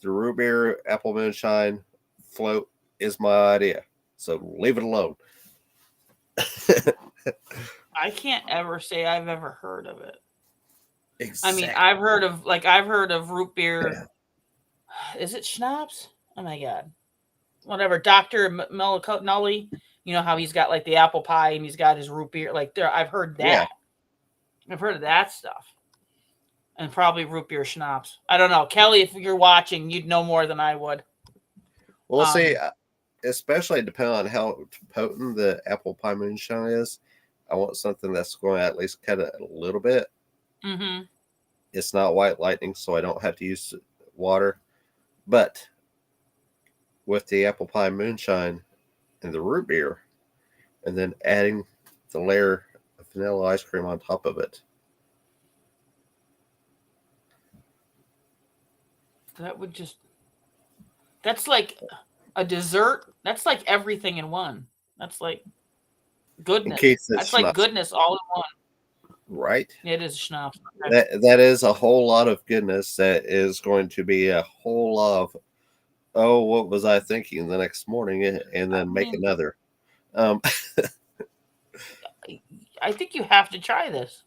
The root beer apple moonshine float is my idea. So leave it alone. I can't ever say I've ever heard of it. Exactly. I mean, I've heard of root beer. Is it schnapps? Oh my God. Whatever. Dr. Melicotinelli, you know how he's got like the apple pie and he's got his root beer. Like there, I've heard that. Yeah. I've heard of that stuff. And probably root beer schnapps. I don't know. Kelly, if you're watching, you'd know more than I would. Well, see, especially depending on how potent the apple pie moonshine is, I want something that's going to at least cut it a little bit. Mm-hmm. It's not white lightning, so I don't have to use water. But with the apple pie moonshine and the root beer, and then adding the layer of vanilla ice cream on top of it. That's like a dessert. That's like everything in one. That's like goodness. That's like goodness all in one. Right? It is schnapps. That is a whole lot of goodness. That is going to be a whole lot of, oh, what was I thinking the next morning? And then make another. I think you have to try this.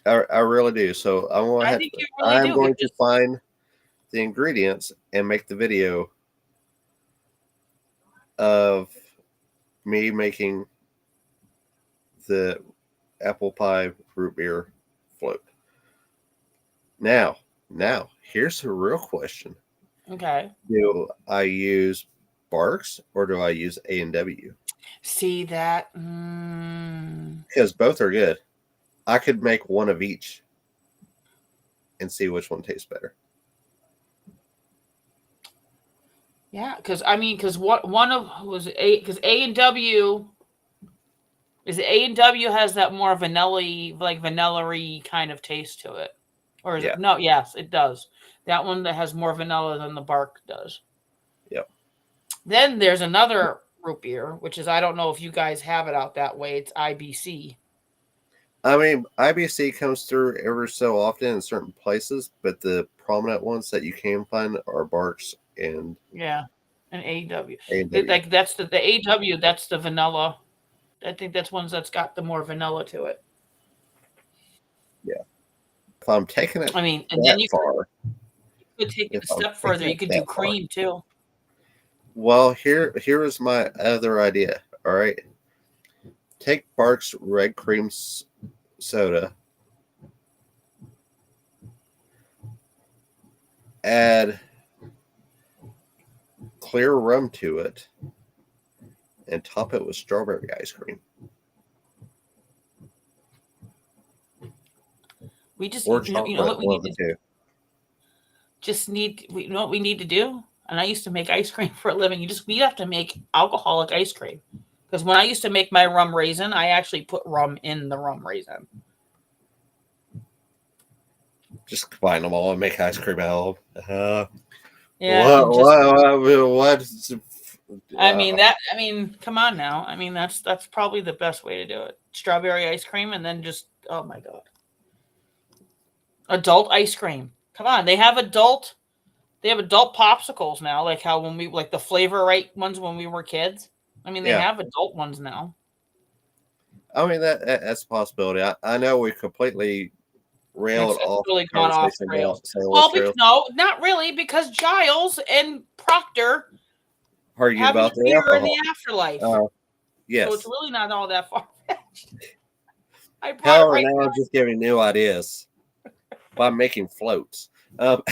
I really do. So I'm going to find the ingredients and make the video of me making the apple pie root beer float. Now, here's the real question. Okay. Do I use Barks or do I use A&W? See that? Because both are good. I could make one of each and see which one tastes better. Yeah, because what one of was A because A&W is A&W has that more vanilla-y, like vanilla-y kind of taste to it. Or is Yeah. it? No, yes, it does. That one that has more vanilla than the Bark does. Yep. Then there's another root beer, which is I don't know if you guys have it out that way. It's IBC. I mean, IBC comes through ever so often in certain places, but the prominent ones that you can find are Barks and Yeah, and AW. A&W. Like that's the AW. That's the vanilla. I think that's ones that's got the more vanilla to it. Yeah. If I'm taking it I mean, and then that you far, could take it if a I'm step further. taking You it could do that far, cream too. well, here is my other idea. All right, take Barks Red Cream Soda, add clear rum to it, and top it with strawberry ice cream We just, or you know chocolate, what we one need of the to two. you know what we need to do. And I used to make ice cream for a living. We have to make alcoholic ice cream because when I used to make my rum raisin, I actually put rum in the rum raisin. Just combine them all and make ice cream out of them. Yeah, and just What? come on now. That's probably the best way to do it. Strawberry ice cream and then just oh my god. Adult ice cream. Come on, they have adult popsicles now, like how when we like the flavor right ones when we were kids. They Yeah, have adult ones now. I mean that's a possibility. I know we completely railed It's off really the gone off conversation the rails. about Sailor's Well, Trail, no, not really, because Giles and Proctor argued having about a the beer in the alcohol. afterlife. Uh, So it's yes. really not all that far fetched. I brought it However, right now I'm just giving new ideas by making floats. Um,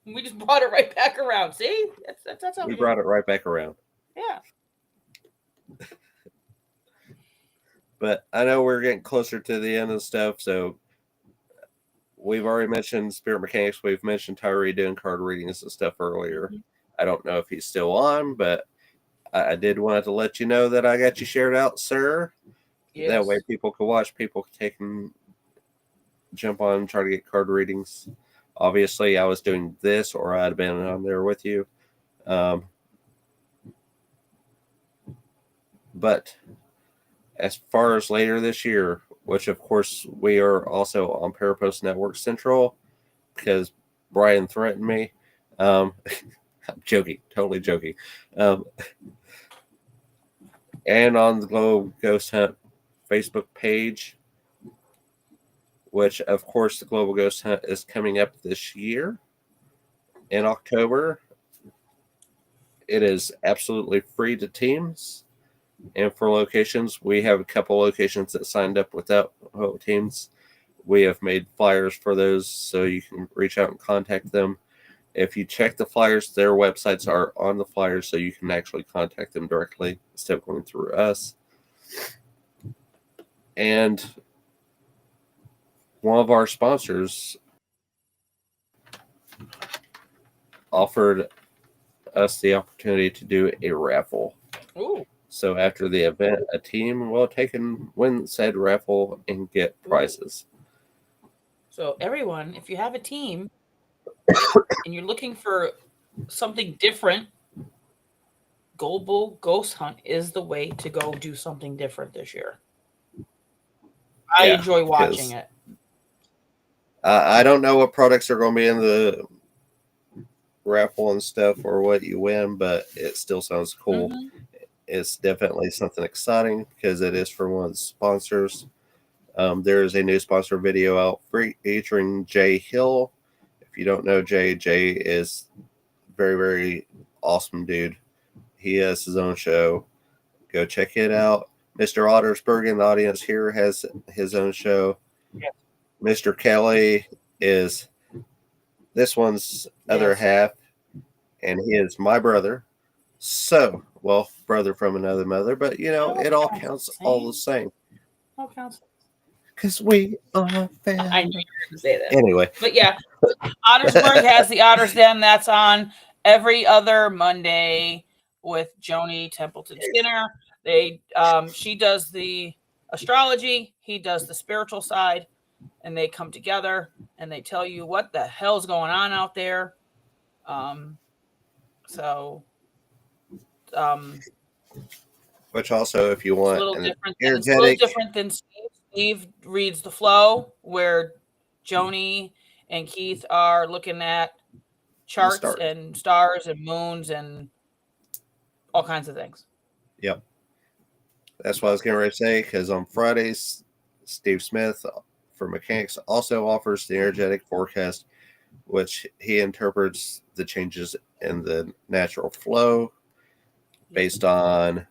we just brought it right back around. See? That's how we we do brought it. it right back around. Yeah. But I know we're getting closer to the end of the stuff, so we've already mentioned Spirit Mechanics. We've mentioned Tyree doing card readings and stuff earlier. I don't know if he's still on, but I did want to let you know that I got you shared out, sir. Yes. That way people can watch, people can take and jump on and try to get card readings. Obviously, I was doing this or I'd have been on there with you. But as far as later this year, which of course we are also on Parapost Network Central because Brian threatened me. I'm joking, totally joking. And on the Global Ghost Hunt Facebook page, which of course the Global Ghost Hunt is coming up this year in October. It is absolutely free to teams. And for locations, we have a couple locations that signed up without teams. We have made flyers for those so you can reach out and contact them. If you check the flyers, their websites are on the flyers so you can actually contact them directly instead of going through us. And one of our sponsors offered us the opportunity to do a raffle. Ooh. So after the event, a team will take and win said raffle and get prizes. So everyone, if you have a team and you're looking for something different, Global Ghost Hunt is the way to go do something different this year. I enjoy watching it. I don't know what products are going to be in the raffle and stuff or what you win, but it still sounds cool. Mm-hmm. It's definitely something exciting because it is from one of the sponsors. There is a new sponsor video out featuring Jay Hill. If you don't know Jay is very, very awesome dude. He has his own show. Go check it out. Mr. Ottersberg in the audience here has his own show. Yes. Mr. Kelly is this one's other half, and he is my brother. So, well, brother from another mother, but it all counts all the same. All counts. Because we are I knew family. you were going to say that. Anyway. But yeah, Ottersburg has the Otter's Den. That's on every other Monday with Joni Templeton Skinner. She does the astrology, he does the spiritual side, and they come together and they tell you what the hell's going on out there. So Which also, if you it's a want little an different. It's a little energetic different than Steve. Steve reads the flow, where Joni and Keith are looking at charts start. and stars and moons and all kinds of things. Yep. That's what I was getting ready to say, because on Fridays, Steve Smith for Mechanics also offers the energetic forecast, which he interprets the changes in the natural flow based on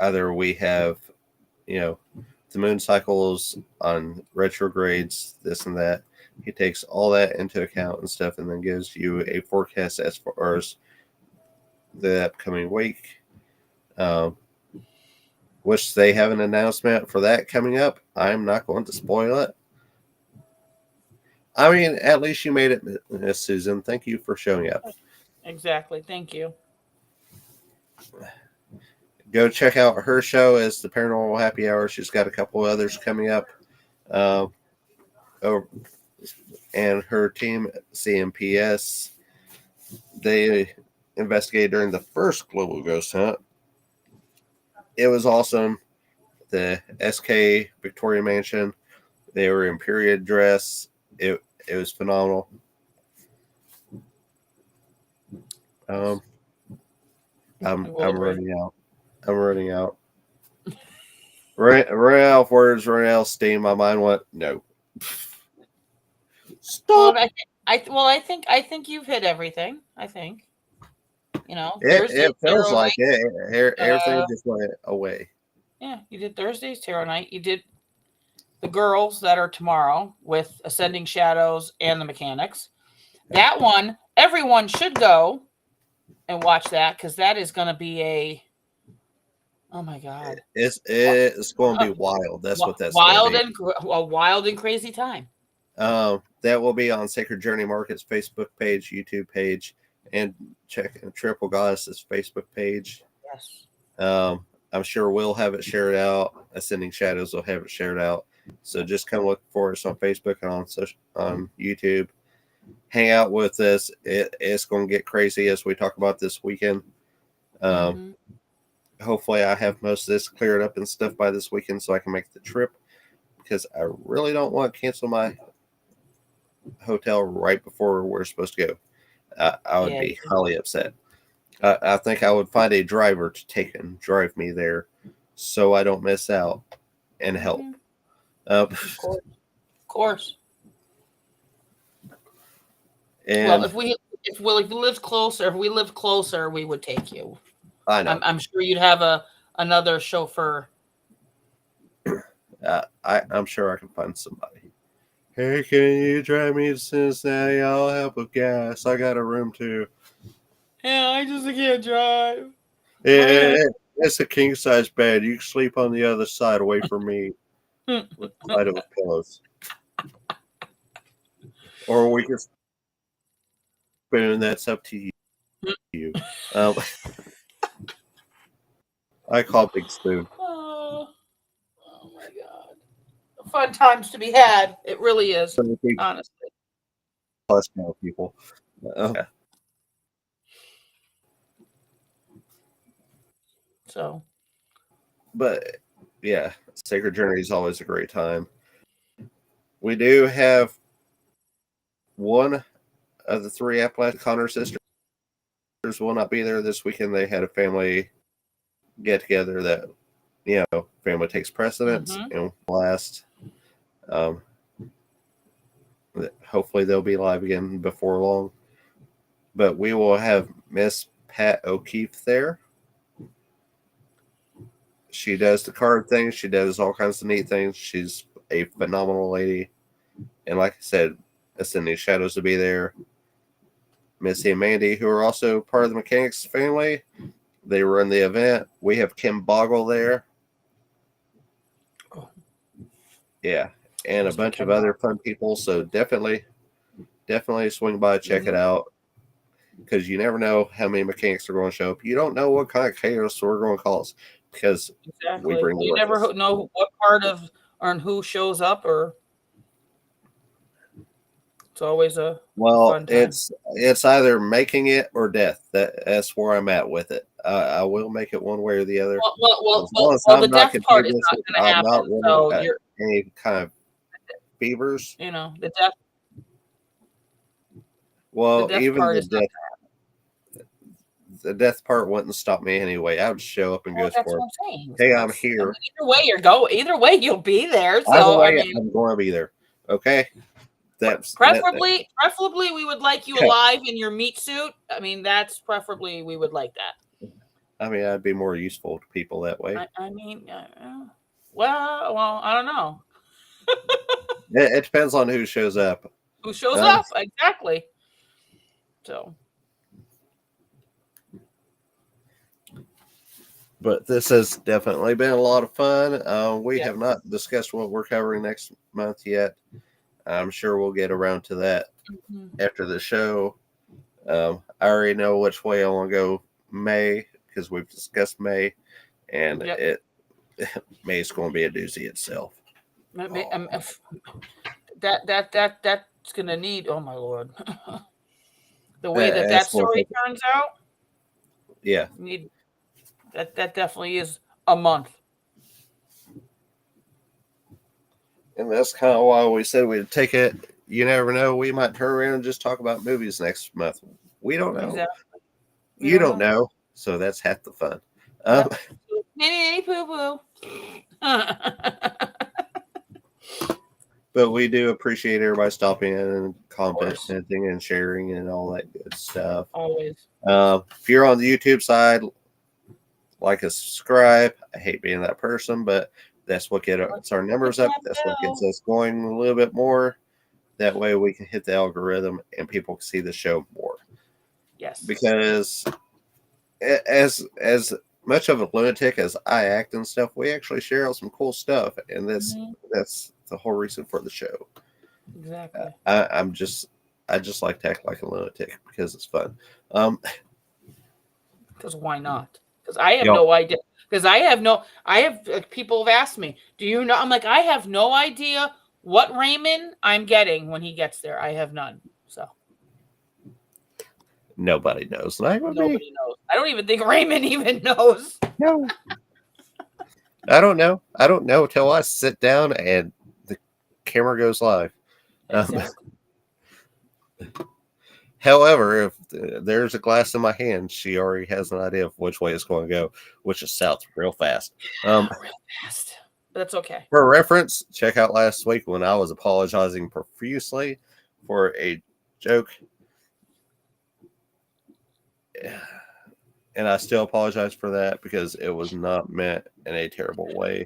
either we have, the moon cycles on retrogrades, this and that. He takes all that into account and stuff, and then gives you a forecast as far as the upcoming week. Which they have an announcement for that coming up. I'm not going to spoil it. I mean, at least you made it, Miss Susan. Thank you for showing up. Exactly. Thank you. Go check out her show as the Paranormal Happy Hour. She's got a couple others coming up. And her team, CMPS, they investigated during the first global ghost hunt. It was awesome. The SK Victoria Mansion, they were in period dress. It was phenomenal. I'm running out. I'm running out. Running out of words, running out of steam. My mind went, no. Stop. Well, I think you've hit everything. I think. It feels like it. Everything just went away. Yeah, you did Thursday's Tarot Night. You did the girls that are tomorrow with Ascending Shadows and the Mechanics. That one, everyone should go and watch that, because that is going to be oh my god, It's going to be wild. That's what that's wild going to be. and a wild and crazy time. That will be on Sacred Journey Market's Facebook page, YouTube page, and check Triple Goddess's Facebook page. Yes. I'm sure we'll have it shared out. Ascending Shadows will have it shared out. So just come look for us on Facebook and on YouTube. Hang out with us. It's going to get crazy as we talk about this weekend. Hopefully I have most of this cleared up and stuff by this weekend so I can make the trip, because I really don't want to cancel my hotel right before we're supposed to go. I would be highly upset. I think I would find a driver to take and drive me there so I don't miss out and help. Of course. And if we lived closer, if we lived closer, we would take you. I know. I'm sure you'd have another chauffeur. I'm sure I can find somebody. Hey, can you drive me to Cincinnati? I'll help with gas. I got a room too. Yeah, I just can't drive. It's a king size bed. You can sleep on the other side away from me with pillows. Or we can spoon. That's up to you. I call Big Spoon. Oh my god. Fun times to be had. It really is, honestly. Plus people. So, but yeah, Sacred Journey is always a great time. We do have one of the three Appalachian Connor sisters will not be there this weekend. They had a family get together that, family takes precedence and last. Hopefully they'll be live again before long. But we will have Miss Pat O'Keefe there. She does the card things. She does all kinds of neat things. She's a phenomenal lady. And like I said, Ascending Shadows will be there. Missy and Mandy, who are also part of the Mechanics family. They run the event. We have Kim Boggle there. Oh. Yeah. And a Must be bunch of Ken other Boggle. fun people. So definitely swing by, check it out. Because you never know how many mechanics are going to show up. You don't know what kind of chaos we're going to cause because we Exactly. bring the You never ruckus. know what part of or who shows up, or it's always a Well, fun time. it's either making it or death. That's where I'm at with it. I will make it one way or the other. As long as The I'm not death part is contagious, not going to I'm not happen. running So you're, any kind of fevers. the death Well, even part is not. the death part wouldn't stop me anyway. I would show up and Well, go that's for what it. I'm saying. Hey, I'm here. Either way either way you'll be there. Either So way, I'm going to be there. Okay, preferably we would like you alive in your meat suit. I mean, that's preferably we would like that. I mean, I'd be more useful to people that way. I mean, well, I don't know. It depends on who shows up. Who shows up exactly? So. But this has definitely been a lot of fun. We have not discussed what we're covering next month yet. I'm sure we'll get around to that after the show. I already know which way I want to go May because we've discussed May, and May's going to be a doozy itself. That's going to need. Oh my Lord, the way that story turns out. Yeah, that definitely is a month. And that's kind of why we said we'd take it. You never know. We might turn around and just talk about movies next month. We don't know. Exactly. You don't know. So that's half the fun. Poo poo. But we do appreciate everybody stopping in and commenting and sharing and all that good stuff. Always. If you're on the YouTube side, like and subscribe. I hate being that person, but that's what gets our numbers up. That's what gets us going a little bit more. That way we can hit the algorithm and people can see the show more. Yes. Because as much of a lunatic as I act and stuff, we actually share out some cool stuff, and that's the whole reason for the show. Exactly. I just like to act like a lunatic because it's fun. Because why not? Because I have no idea. Because people have asked me, do you know? I'm like, I have no idea what Raymond I'm getting when he gets there. I have none. So nobody knows. Nobody knows. I don't even think Raymond even knows. No. I don't know. I don't know until I sit down and the camera goes live. Exactly. However, if there's a glass in my hand, she already has an idea of which way it's going to go, which is south real fast. Real fast. But that's okay. For reference, check out last week when I was apologizing profusely for a joke. And I still apologize for that because it was not meant in a terrible way.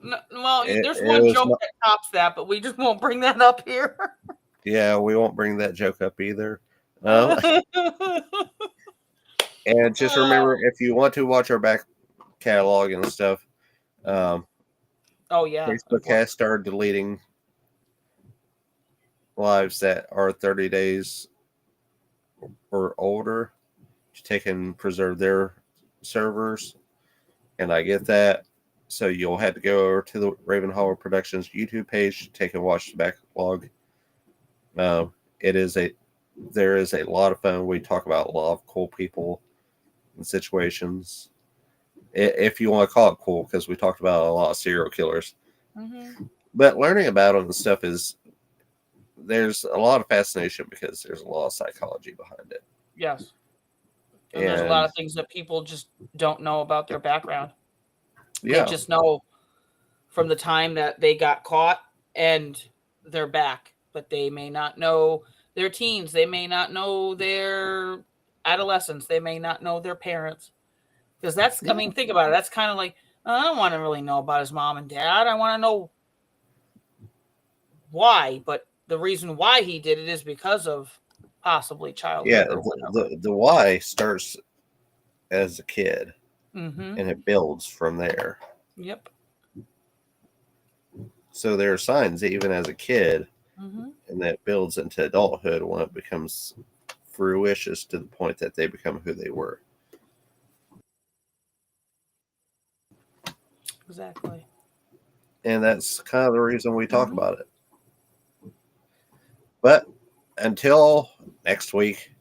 There's one joke that tops that, but we just won't bring that up here. Yeah, we won't bring that joke up either. And just remember, if you want to watch our back catalog and stuff, Facebook has started deleting lives that are 30 days or older to take and preserve their servers. And I get that. So you'll have to go over to the Raven Hollow Productions YouTube page to take and watch the backlog. There is a lot of fun. We talk about a lot of cool people and situations. If you want to call it cool, because we talked about a lot of serial killers. Mm-hmm. But learning about them and stuff there's a lot of fascination because there's a lot of psychology behind it. Yes. And there's a lot of things that people just don't know about their background. Yeah. They just know from the time that they got caught and they're back, but they may not know their teens. They may not know their adolescents. They may not know their parents. Because I mean, think about it. That's kind of like, I don't want to really know about his mom and dad. I want to know why. But the reason why he did it is because of possibly Yeah, childhood or whatever. the why starts as a kid, Mm-hmm. and it builds from there. Yep. So there are signs even as a kid, Mm-hmm. and that builds into adulthood when it becomes fruitious to the point that they become who they were. Exactly. And that's kind of the reason we talk Mm-hmm. about it. But until next week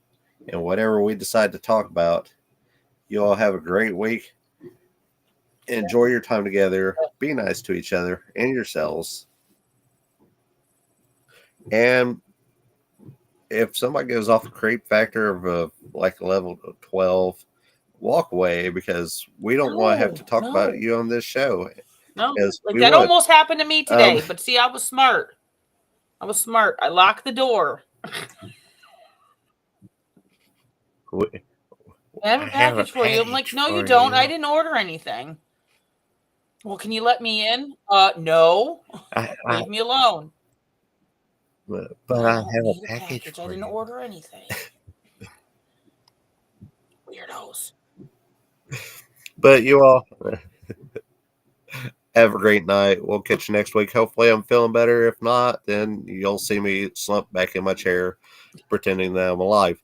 and whatever we decide to talk about, you all have a great week. Enjoy your time together. Be nice to each other and yourselves. And if somebody goes off the creep factor of like a level 12, walk away, because we don't want to have to talk about you on this show, No. because Like we that would. almost happened to me today, but see, I was smart. I locked the door. I have a package for you. I'm like, no, you don't. I didn't order anything. Well, can you let me in? No. Leave me alone. But I I have don't a need a package package. I for didn't you. order anything. Weirdos. But you all have a great night. We'll catch you next week. Hopefully, I'm feeling better. If not, then you'll see me slump back in my chair pretending that I'm alive.